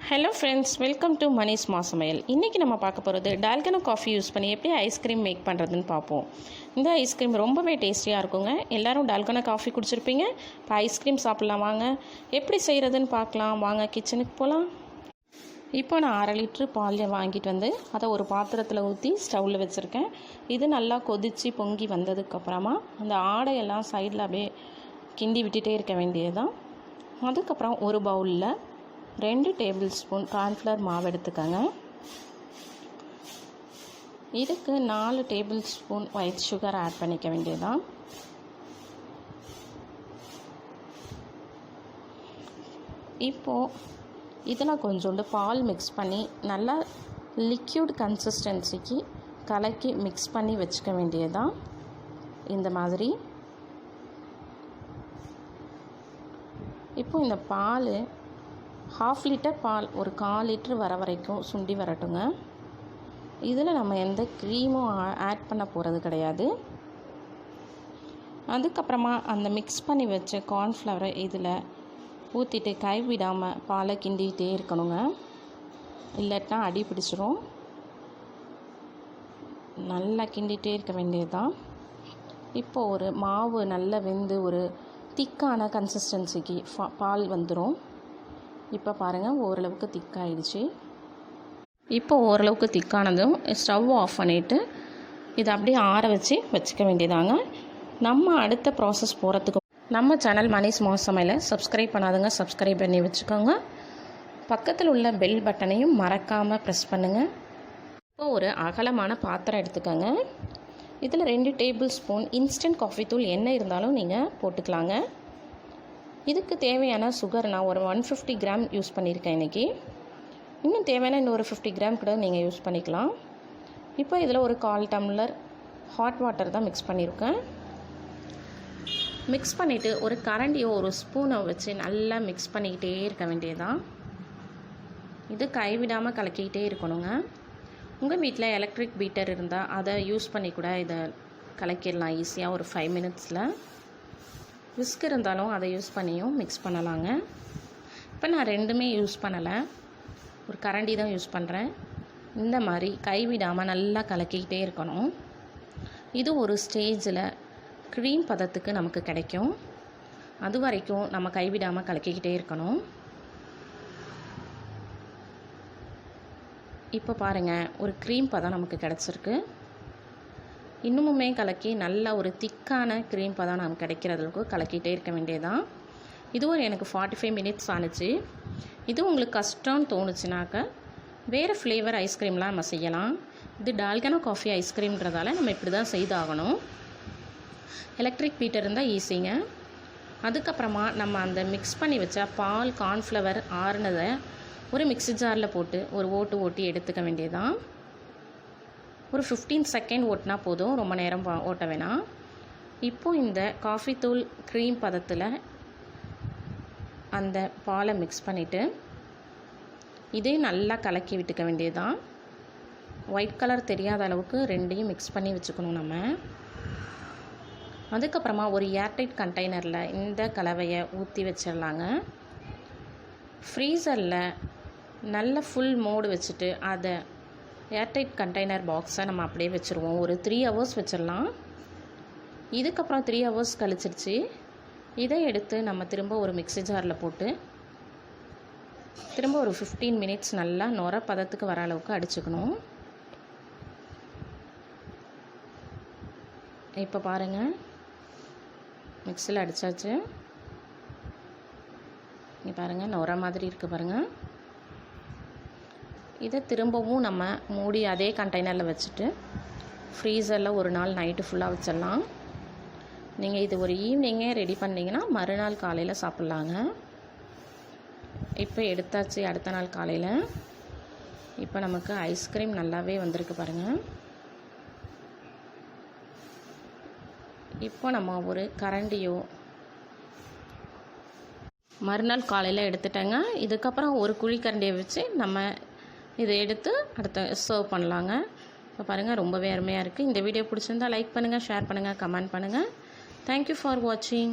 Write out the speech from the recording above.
Hello friends, welcome to Mani's Samayal. இன்றைக்கி நம்ம பார்க்க போகிறது டால்கனா காஃபி யூஸ் பண்ணி எப்படி ஐஸ்கிரீம் மேக் பண்ணுறதுன்னு பார்ப்போம். இந்த ஐஸ்கிரீம் ரொம்பவே டேஸ்டியாக இருக்குங்க. எல்லோரும் டால்கனா காஃபி குடிச்சிருப்பீங்க. இப்போ ஐஸ்கிரீம் சாப்பிட்லாம் வாங்க. எப்படி செய்கிறதுன்னு பார்க்கலாம் வாங்க, கிச்சனுக்கு போகலாம். இப்போ நான் 1/2 லிட்ரு பால் வாங்கிட்டு வந்து அதை ஒரு பாத்திரத்தில் ஊற்றி ஸ்டவ்வில் வச்சுருக்கேன். இது நல்லா கொதித்து பொங்கி வந்ததுக்கப்புறமா அந்த ஆடையெல்லாம் சைடில் அப்படியே கிண்டி விட்டுட்டே இருக்க வேண்டியதுதான். அதுக்கப்புறம் ஒரு பவுலில் 2 டேபிள் ஸ்பூன் கார்ன்ஃப்ளவர் மாவு எடுத்துக்கோங்க. இதுக்கு 4 tablespoon white sugar add பண்ணிக்க வேண்டியதுதான். இப்போது இதில் கொஞ்சோண்டு பால் மிக்ஸ் பண்ணி நல்லா லிக்யூட் கன்சிஸ்டன்சிக்கு கலக்கி மிக்ஸ் பண்ணி வச்சுக்க வேண்டியதுதான். இந்த மாதிரி இப்போது இந்த பால் 1/2 லிட்டர் பால் ஒரு 1/4 லிட்டர் வர வரைக்கும் சுண்டி வரட்டுங்க. இதில் நம்ம எந்த க்ரீமும் ஆட் பண்ண போகிறது கிடையாது. அதுக்கப்புறமா அந்த மிக்ஸ் பண்ணி வச்ச கார்ன்ஃப்ளவரை இதில் ஊற்றிட்டு கைவிடாமல் பாலை கிண்டிகிட்டே இருக்கணுங்க. இல்லாட்டினா அடி பிடிச்சிரும். நல்லா கிண்டிகிட்டே இருக்க வேண்டியது தான். இப்போது ஒரு மாவு நல்லா வெந்து ஒரு திக்கான கன்சிஸ்டன்சிக்கு பால் வந்துடும். இப்போ பாருங்கள், ஓரளவுக்கு திக்காகிடுச்சு. இப்போ ஓரளவுக்கு திக்கானதும் ஸ்டவ் ஆஃப் பண்ணிவிட்டு இதை அப்படியே ஆற வச்சுக்க வேண்டியதாங்க. நம்ம அடுத்த ப்ராசஸ் போகிறதுக்கு நம்ம சேனல் மணிஸ் சாமையலை சப்ஸ்கிரைப் பண்ணாதுங்க, சப்ஸ்கிரைப் பண்ணி வச்சுக்கோங்க. பக்கத்தில் உள்ள பெல் பட்டனையும் மறக்காமல் ப்ரெஸ் பண்ணுங்கள். இப்போ ஒரு அகலமான பாத்திரம் எடுத்துக்கோங்க. இதில் 2 டேபிள் ஸ்பூன் இன்ஸ்டன்ட் காஃபி தூள் என்ன இருந்தாலும் நீங்கள் போட்டுக்கலாங்க. இதுக்கு தேவையான சுகர் நான் ஒரு 150 கிராம் யூஸ் பண்ணியிருக்கேன் இன்றைக்கி. இன்னும் தேவையான இன்னொரு 50 கிராம் கூட நீங்கள் யூஸ் பண்ணிக்கலாம். இப்போ இதில் ஒரு 1/4 டம்ளர் ஹாட் வாட்டர் தான் மிக்ஸ் பண்ணியிருக்கேன். மிக்ஸ் பண்ணிவிட்டு ஒரு கரண்டியோ ஒரு ஸ்பூனை வச்சு நல்லா மிக்ஸ் பண்ணிக்கிட்டே இருக்க வேண்டியதுதான். இது கைவிடாமல் கலக்கிக்கிட்டே இருக்கணுங்க. உங்கள் வீட்டில் எலக்ட்ரிக் பீட்டர் இருந்தால் அதை யூஸ் பண்ணி கூட இதை கலக்கிடலாம் ஈஸியாக ஒரு 5 மினிட்ஸில். விஸ்க் இருந்தாலும் அதை யூஸ் பண்ணியும் மிக்ஸ் பண்ணலாங்க. இப்போ நான் 2மே யூஸ் பண்ணலை, ஒரு கரண்டி தான் யூஸ் பண்ணுறேன். இந்த மாதிரி கைவிடாமல் நல்லா கலக்கிக்கிட்டே இருக்கணும். இது ஒரு ஸ்டேஜில் க்ரீம் பதத்துக்கு நமக்கு கிடைக்கும். அது வரைக்கும் நம்ம கைவிடாமல் கலக்கிக்கிட்டே இருக்கணும். இப்போ பாருங்கள், ஒரு க்ரீம் பதம் நமக்கு கிடச்சிருக்கு. இன்னுமுமே கலக்கி நல்ல ஒரு திக்கான க்ரீம் பதம் நமக்கு கிடைக்கிறதுக்கு கலக்கிட்டே இருக்க வேண்டியதான். இதுவும் எனக்கு 45 மினிட்ஸ் ஆணுச்சு. இது உங்களுக்கு கஷ்டம்னு தோணுச்சுனாக்க வேறு ஃப்ளேவர் ஐஸ்கிரீம்லாம் நம்ம செய்யலாம். இது டால்கனா காஃபி ஐஸ்கிரீம்ன்றதால நம்ம இப்படி தான் செய்தாகணும். எலக்ட்ரிக் பீட்டர் இருந்தால் ஈஸிங்க. அதுக்கப்புறமா நம்ம அந்த மிக்ஸ் பண்ணி வச்ச பால் கார்ன்ஃப்ளவர் ஆறுனதை ஒரு மிக்ஸி ஜாரில் போட்டு ஒரு ஓட்டி எடுத்துக்க வேண்டியதான். ஒரு 15 செகண்ட் ஓட்டினா போதும், ரொம்ப நேரம் ஓட்ட வேணாம். இப்போது இந்த காஃபி தூள் க்ரீம் பதத்தில் அந்த பாலை மிக்ஸ் பண்ணிவிட்டு இதையும் நல்லா கலக்கி விட்டுக்க வேண்டியதுதான். ஒயிட் கலர் தெரியாத அளவுக்கு 2யும் மிக்ஸ் பண்ணி வச்சுக்கணும் நம்ம. அதுக்கப்புறமா ஒரு ஏர்டைட் கண்டெய்னரில் இந்த கலவையை ஊற்றி வச்சிடலாங்க. ஃப்ரீசரில் நல்ல ஃபுல் மோடு வச்சுட்டு அதை ஏர்டைட் கண்டெய்னர் பாக்ஸை நம்ம அப்படியே வச்சுருவோம். ஒரு 3 ஹவர்ஸ் வச்சிடலாம். இதுக்கப்புறம் 3 ஹவர்ஸ் கழிச்சிருச்சு. இதை எடுத்து நம்ம திரும்ப ஒரு மிக்ஸி ஜாரில் போட்டு திரும்ப ஒரு 15 மினிட்ஸ் நல்லா நுர பதத்துக்கு வர அளவுக்கு அடிச்சுக்கணும். இப்போ பாருங்கள், மிக்ஸியில் அடித்தாச்சு. இங்கே பாருங்கள், நுர மாதிரி இருக்குது பாருங்கள். இதை திரும்பவும் நம்ம மூடி அதே கண்டெய்னரில் வச்சுட்டு ஃப்ரீசரில் ஒரு நாள் நைட்டு ஃபுல்லாக வச்சிடலாம். நீங்கள் இது ஒரு ஈவினிங்கே ரெடி பண்ணிங்கன்னா மறுநாள் காலையில் சாப்பிட்லாங்க. இப்போ எடுத்தாச்சு அடுத்த நாள் காலையில். இப்போ நமக்கு ஐஸ்கிரீம் நல்லாவே வந்திருக்கு பாருங்கள். இப்போ நம்ம ஒரு கரண்டியோ மறுநாள் காலையில் எடுத்துட்டேங்க. இதுக்கப்புறம் ஒரு குழிக்கரண்டியை வச்சு நம்ம இதை எடுத்து அடுத்த சர்வ் பண்ணலாங்க. இப்போ பாருங்கள், ரொம்பவே அருமையாக இருக்குது. இந்த வீடியோ பிடிச்சிருந்தால் லைக் பண்ணுங்கள், ஷேர் பண்ணுங்கள், கமெண்ட் பண்ணுங்கள். தேங்க்யூ ஃபார் வாட்சிங்.